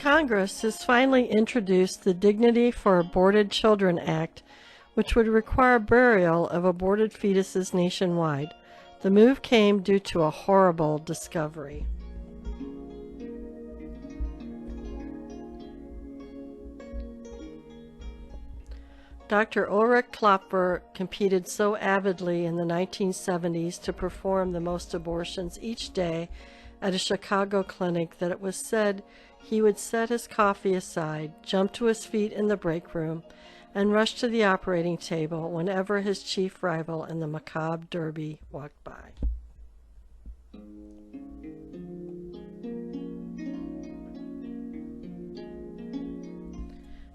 Congress has finally introduced the Dignity for Aborted Children Act, which would require burial of aborted fetuses nationwide. The move came due to a horrible discovery. Dr. Ulrich Klopfer competed so avidly in the 1970s to perform the most abortions each day at a Chicago clinic that it was said he would set his coffee aside, jump to his feet in the break room, and rush to the operating table whenever his chief rival in the macabre derby walked by.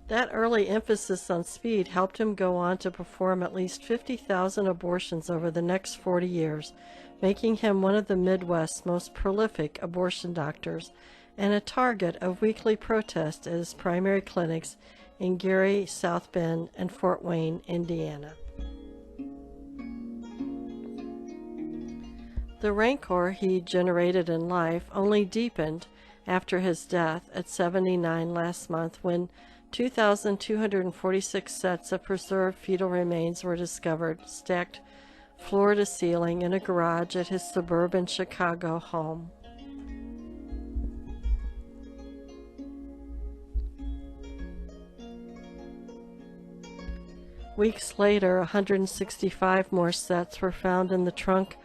That early emphasis on speed helped him go on to perform at least 50,000 abortions over the next 40 years, making him one of the Midwest's most prolific abortion doctors and a target of weekly protest at his primary clinics in Gary, South Bend, and Fort Wayne, Indiana. The rancor he generated in life only deepened after his death at 79 last month, when 2,246 sets of preserved fetal remains were discovered, stacked floor to ceiling in a garage at his suburban Chicago home. Weeks later, 165 more sets were found in the trunk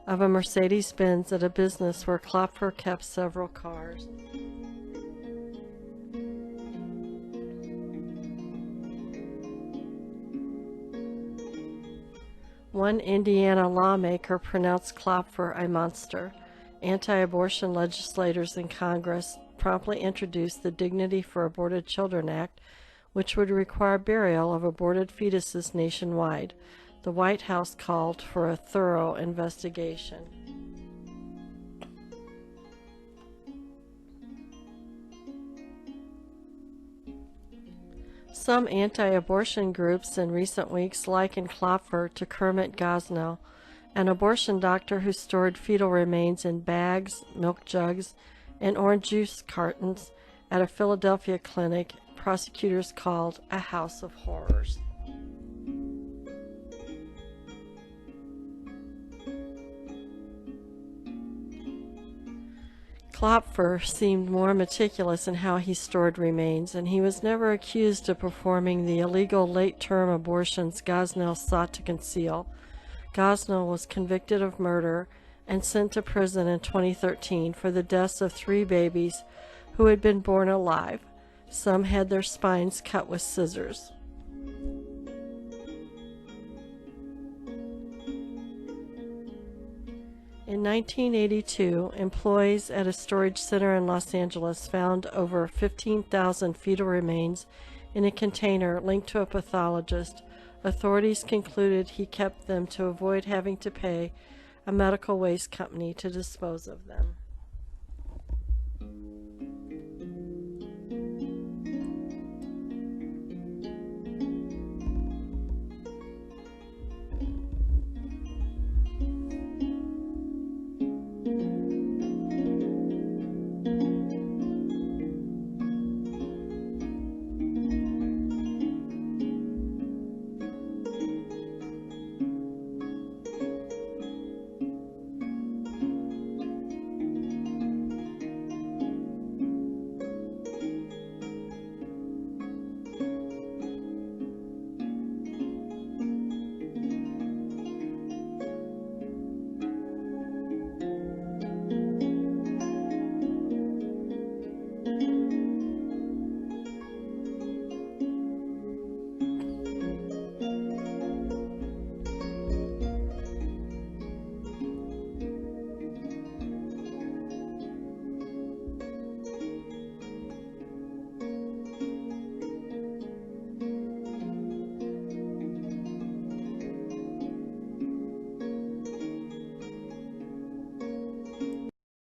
of a Mercedes-Benz at a business where Klopfer kept several cars. One Indiana lawmaker pronounced Klopfer a monster. Anti-abortion legislators in Congress promptly introduced the Dignity for Aborted Children Act, which would require burial of aborted fetuses nationwide. The White House called for a thorough investigation. Some anti-abortion groups in recent weeks likened Klopfer to Kermit Gosnell, an abortion doctor who stored fetal remains in bags, milk jugs, and orange juice cartons at a Philadelphia clinic prosecutors called a house of horrors. Klopfer seemed more meticulous in how he stored remains, and he was never accused of performing the illegal late-term abortions Gosnell sought to conceal. Gosnell was convicted of murder and sent to prison in 2013 for the deaths of 3 babies who had been born alive. Some had their spines cut with scissors. In 1982, employees at a storage center in Los Angeles found over 15,000 fetal remains in a container linked to a pathologist. Authorities concluded he kept them to avoid having to pay a medical waste company to dispose of them.